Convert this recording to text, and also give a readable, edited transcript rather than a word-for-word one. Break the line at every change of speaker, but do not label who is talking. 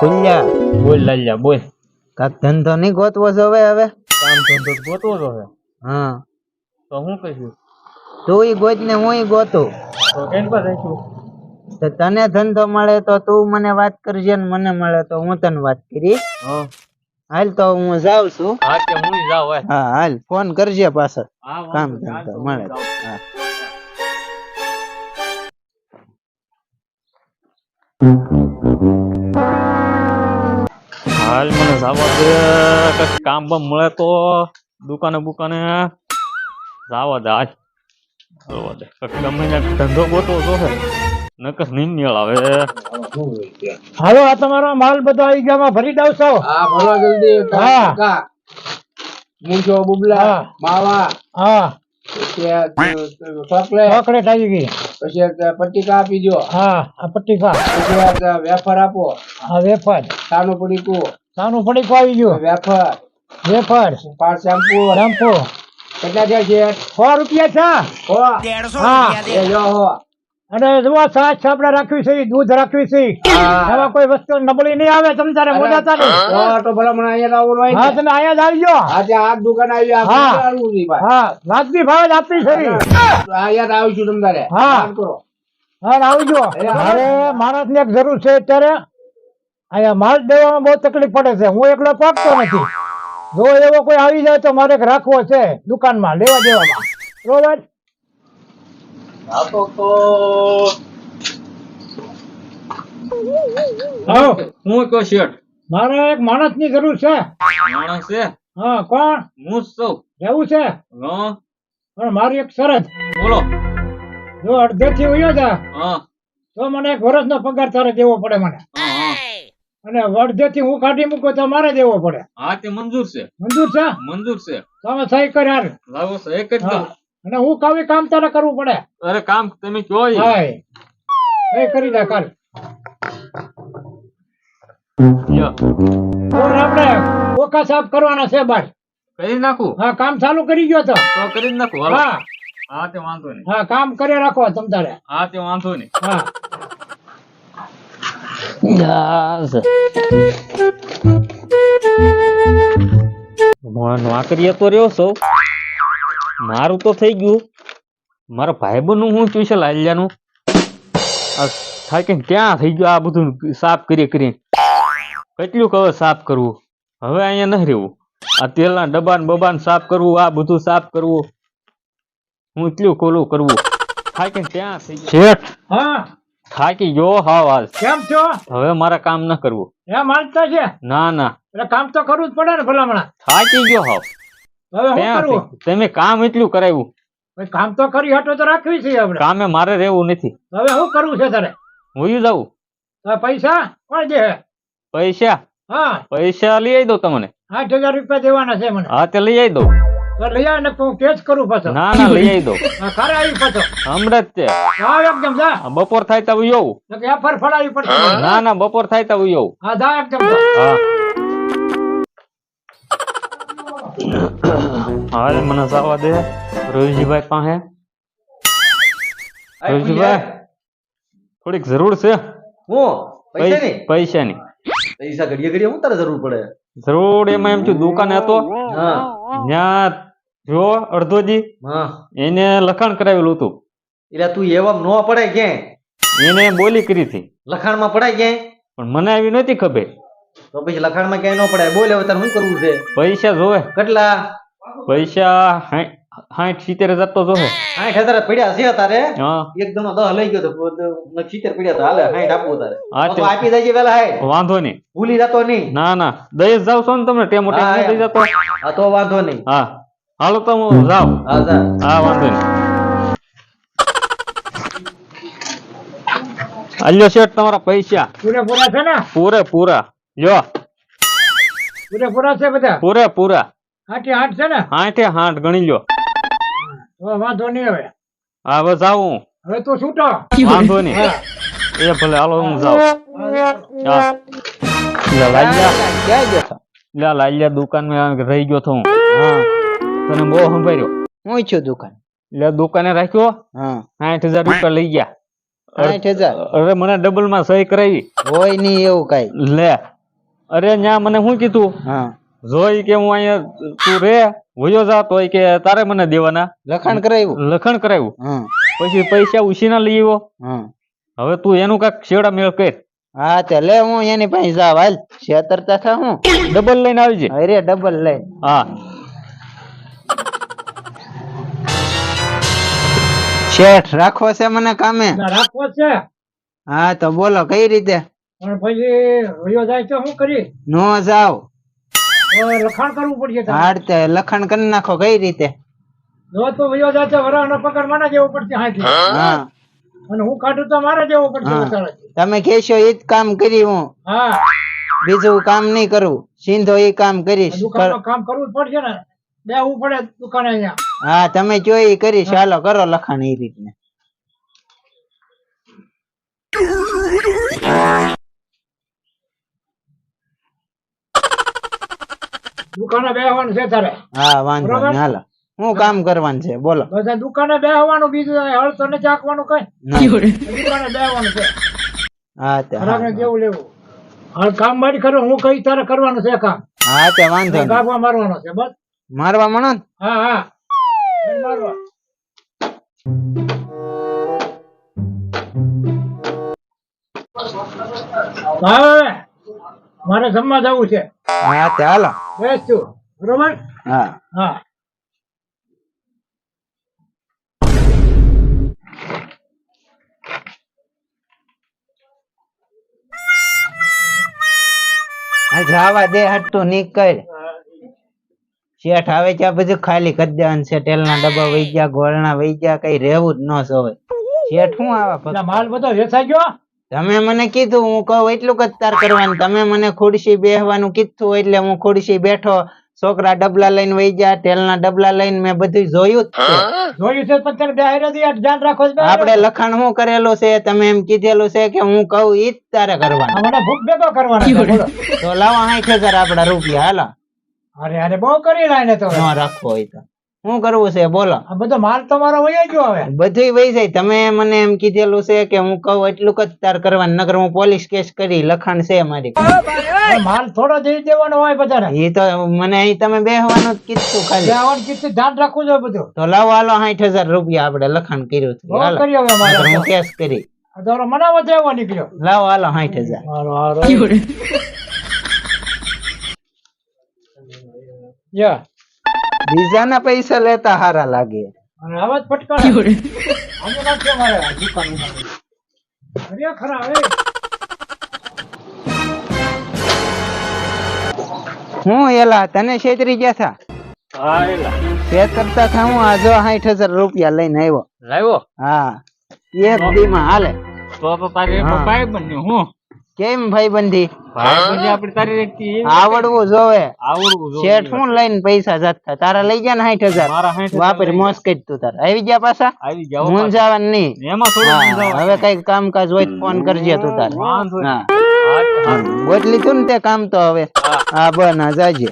ખુલ્યા
બોલ લાલ્યા બોલ.
કાક ધંધો નહીં ગોતવો જોવે હવે.
કામ ધંધો ગોતવો તો હે.
હા
તો હું કહીશું
તું ઈ ગોત ને હું ઈ ગોતું.
તો કેમ પર રહીશું.
તો તને ધંધો મળે તો તું મને વાત કરજે ને મને મળે તો હું તને વાત કરી.
હા
હાલ તો હું જાઉં છું.
હા તે હું જાવ હે.
હા હાલ ફોન કરજે પાછો.
હા
કામ
વાંધો
ધંધો
નહીં,
મળે
જાઉં.
હા.
હાલ મને જાવા દે કઈક કામ બામ મળે તો દુકાને બુકાને જાવા દે હાલ જાવા દે કઈક ગમે ત્યાં ધંધો ગોતવો તો હે નકર નહીં મેળ આવે.
હાલો આ તમારો માલ બધો આવી ગયામાં ભરી દઉં છો.
હા ભલો જલ્દી
હા.
કાકા મૂંછો બુબલા
હા.
માવા
હા
પછી ચોકલેટ
ચોકલેટ આવી ગઈ.
પછી એક પટ્ટીકા આપી દો
હા આ પટ્ટીકા
પછી એક વેફર આપો
આ વેફર
સાનું પડીકું
સાનું પડીકું આવી ગયું.
વેફર
વેફર
5 શેમ્પુ
શેમ્પુ
કેટલા થયા છે
100 રૂપિયા છે. હા
એ જો હો
અને જુઓ છાશ આપણે રાખવી છે દૂધ રાખવી છે.
હા.
એમાં કોઈ વસ્તુ નબળી નહીં આવે તમે તારે મોઢા ચાલે.
તો ભલા મને અહીંયા આવવાનું હોય
હા
ને.
તમે અહીંયા જ આવજો.
આજે આ દુકાન આવી આ
હા.
આવવું નહીં ભાઈ
હા વાજબી ભાવ જ આપવી છે.
અહીંયા આવીશું તમ તારે
હા.
કામ કરો
હા આવજો. મારે માણસની એક જરૂર છે અત્યારે અહીંયા માલ દેવામાં બહુ તકલીફ પડે છે. હું એકલો પાકતો નથી. જો એવો કોઈ આવી જાય તો મારે એક રાખવો છે દુકાનમાં લેવા દેવામાં. બરોબર
આ તો
હા
હું કહો શેઠ
મારે એક માણસની જરૂર છે.
માણસ છે
હા કોણ
હું જ છું.
રહેવું છે
હા
પણ મારી એક શરત
બોલો.
જો અડધેથી વયો જા
હા
તો મને 1 વર્ષનો પગાર તારે દેવો પડે મને.
હા હા
અને અડધેથી હું કાઢી મૂકું તો મારે દેવો પડે.
હા તે મંજૂર છે
મંજૂર છે
મંજૂર છે.
તો અમે સહી કરી હાલ.
લાવો છો એક જ
હા.
દઉં.
અને હું કાવી કામ તારે કરવું પડે.
અરે કામ તમે કયો ઈ.
હા સહી કરી દે કાલ.
લ્યો,
ઓર આપણે ઓકા સાફ કરવાના છે બાર.
કરી નાખું
હા કામ ચાલુ કરી ગયો તો.
તો કરી જ નાખું હાલો.
હા
હા તે વાંધો નહીં.
હા કામ કરી રાખો તમ તારે.
હા તે વાંધો નહીં.
હા
નોકરીએ તો રહ્યો છો મારું તો થઈ ગયું. મારા ભાઈબંધ નું હું જોઈશે લાલિયાનું થાય કે ક્યાં થઈ ગયું આ બધું સાફ કરી કેટલું કહે સાફ કરવું. હવે અહીંયા નથી રહેવું. આ તેલના ડબ્બા ને બબાન સાફ કરવું આ બધું સાફ કરવું હું એટલું કોલું કરવું થાય કે ક્યાં થઈ ગયું. શેઠ
હા
થાકી ગયો હાવ આજ.
કેમ છો
હવે મારે કામ ન કરવું.
એમ માનતા છે
ના ના
એટલે કામ તો કરવું જ પડે ને ભલામણા.
થાકી ગયો હાવ.
હવે શું
ક્યાં
કરવું
થઈ? તમે કામ એટલું કરાવ્યું.
ભાઈ કામ તો કરી હટો તો રાખવી છે આપણે.
કામે મારે રહેવું નથી.
હવે શું કરવું છે તારે.
હું જાઉં.
હવે પૈસા કોણ દે.
પૈસા
હા
પૈસા લઈ આવી દઉં તમને.
8,000 રૂપિયા દેવાના છે મને.
હા તે લઈ આવી દઉં.
તો લઈ આવે ને હું કેસ કરું પાછો.
ના ના લઈ આવી દઉં.
હા, ખરે આવી પાછો.
હમણાં જ તે
હા એકદમ જા.
બપોર થાય તો એવું.
તો કે એફઆર ફડાવી પડશે.
ના ના બપોર થાય તો એવું.
હા જા એકદમ જા.
હા હાલ મને જવા દે રોહિતજીભાઈ પાસે. રોહિતજીભાઈ થોડીક જરૂર છે.
હું પૈસાની
પૈસાની
પૈસા ઘડીએ ઘડીએ હું તારે જરૂર પડે.
જરૂર એમાં એમ થયું દુકાને હતો
હા
ત્યાં જો અડધોજી
હા
એને લખાણ કરાવેલું હતું.
એટલે તું એવા નો પડાય ક્યાંય
એને બોલી કરી હતી
લખાણમાં પડાય ક્યાંય
પણ મને આવી નહોતી ખબર.
તો પછી લખાણમાં ક્યાંય નો પડાય. બોલ હવે તારે શું કરવું છે.
પૈસા જોવે.
કેટલા
પૈસા 60-70 તો જોવે.
60,000 પડ્યા છે તારે.
હા
એકદમ 10 લઈ ગયો તો 70 પડ્યા તો હાલે 60 આપવું તારે.
હા,
તો આપી દેજે પેલા 60
વાંધો નહીં.
ભૂલી જતો નહીં.
ના ના દઈ જ જાવ છો ને તમે ટેમો
હા,
ટેમ દઈ જતો.
હા તો વાંધો નહીં.
હા હાલો તો હું જાઉં.
હા જા.
હા વાંધો નહીં. આલ્યો શેઠ તમારા પૈસા
પૂરેપૂરા છે ને.
પૂરેપૂરા લ્યો.
પૂરેપૂરા છે બધા.
પૂરેપૂરા
8 છે ને.
8 ગણી લ્યો.
હવે વાંધો નહીં હવે.
હા હવે જાઉં.
હવે તું છૂટો.
વાંધો નહીં. એ ભલે હાલો હું જાઉં. હા લે લાલ્યા
ક્યાં જશો.
લે લાલ્યા દુકાનમાં રહી ગયો તો હું. હા તને બહુ સંભાળ્યો.
હું છું દુકાન.
લે દુકાને રાખ્યો
હા
60,000 રૂપિયા લઈ ગયા.
60,000
અરે મને ડબલ માં સહી કરાવી.
હોય નહીં એવું કઈ.
લે અરે ન્યા મને શું કીધું
હા
જોઈ કે હું અહીંયા તું રે વયો જા તોય કે તારે મને દેવાના
લખાણ કરાવ્યું
લખણ કરાવ્યું
હા
પછી પૈસા ઉછીના લઈ આવ્યો
હા
હવે તું એનું કાંઈક છેડા મેળ કર
હા તે લે હું એની પાસે જાવ હાલ છેતરતા થા હું
ડબલ લઈને આવી જાય
અરે ડબલ લઈ
હા
શેઠ રાખવો છે મને કામે
ના, રાખવો જ છે
હા તો બોલો કઈ રીતે
પણ પછી વયો જાય તો શું કરી
નો જાવ
હવે લખાણ કરવું પડશે તારે.
હાડ તે લખાણ કરી નાખો કઈ રીતે
જો તો વયો જાય તો વરાહનો પગાર મને જેવો પડશે હાથી
હા
અને હું કાઢું તો મારે જેવો પડશે
હા.
વતાળાથી.
તમે કહેશો ઈ જ કામ કરી હું
હા
બીજું કામ નહીં કરું સીધો ઈ કામ કરીશ
દુકાનમાં કામ કરવું જ પડશે ને બેહવું પડે દુકાને અહીંયા
હા તમે જો ઈ કરીશ ચાલો કરો લખાણ ઈ રીતને
દુકાને બેહવાનું છે તારે
હા વાંધો
બરોબર.
નહીં હાલો શું કામ કરવાનું છે બોલો
બધા દુકાને બેહવાનું બીજું હળ તો નથી આંકવાનું કઈ
ના.
દુકાને બેહવાનું છે
હા તે
ખરાબને
હા.
કેવું લેવું હાલ કામ મારી કરો હું કઈ તારે કરવાનું છે કામ
હા તે વાંધો નહીં
ગાભા મારવાનો છે બસ
મારવા મણો ને
હા હા મારવા હવે મારે જમવા જવું છે
હા તે હાલો
બેસ તું બરોબર
હા
હા
આ જાવા દે હટતું નીકળ શેઠ આવે ત્યાં બધું ખાલી કરી દેવાનું છે તેલના ડબ્બા વહી ગયા ગોળના વહી ગયા કઈ રહેવું જ ન સોવે શેઠ શું આવા
એટલે માલ બધો વેચાઈ ગયો
તમે મને કીધું હું કહું એટલું જ તાર કરવાનું તમે મને ખુરશી બેહવાનું કીધું એટલે હું ખુરશી બેઠો છોકરા ડબલા લઈને વહી ગયા તેલના ડબલા લઈને મેં બધું જોયું જ છે
જોયું છે પણ તને બેહાઈ નથી આ ધ્યાન રાખો છે
આપણે લખાણ શું કરેલું છે તમે એમ કીધેલું છે કે હું કહું ઈ જ તારે કરવાનું
મને ભૂખ ભેગો કરવાનો છે, બોલો.
તો લાવો 60,000 આપડા રૂપિયા હાલો
અરે અરે બહુ કરી લાઈને તો
ન રાખવો હોય તો શું કરવું છે બોલો
આ બધો માલ તમારો વહી ગયો હવે
બધું વહી જાય તમે મને એમ કીધેલું છે કે હું કહું એટલું જ તાર કરવાનું નકર હું પોલીસ કેસ કરી લખાણ છે મારી પાસે.
હવે માલ થોડો જઈ દેવાનો હોય બધાને
ઈ તો મને અહીં તમે બેહવાનું જ કીધું ખાલી
બેહવાનું કીધું ધ્યાન રાખવું જોઈએ બધું
તો લાવો હાલો 60,000 રૂપિયા આપણે લખાણ કર્યું છે
બહુ
હાલો
કરી હવે મારે
નકર હું કેસ કરી
આ તારો મનાવો જેવો નીકળ્યો
લાવો હાલો 60,000
હારો હારો યા
બીજાના પૈસા લેતા હારા લાગે
અને આવાજ ફટકારે આને નાખ્યો મારે આ દુકાનમાં. અરે ખરા હવે
હું એલા તને છેતરી ગયા થા
હા એલા
છેતરતા થા હું આ જો 60,000 રૂપિયા લઈને આવ્યો
લાવ્યો
હા એક દીમાં હાલે
તો તારી
હા.
ભાઈ બન્યો હું
કેમ ભાઈબંધી
ભાઈ બની આપડી તારી રેતી
આવડવું જોવે
આવડવું જોઈએ.
શેઠ શું લઈને પૈસા જતા તારા લઈ ગયા ને 60,000
મારા 60,000
વાપરી મોજ કરી તું તાર આવી ગયા પાછા
આવી જાઓ
મૂંઝાવાનું નહીં
એમાં થોડું
હા,
સમજાવો.
હવે કઈ કામકાજ હોય તો ફોન કરજે તું તાર
વાંધો નહીં.
હા
હા,
ગોત લીધું ને તે કામ તો હવે
હા.
હા બના જાજે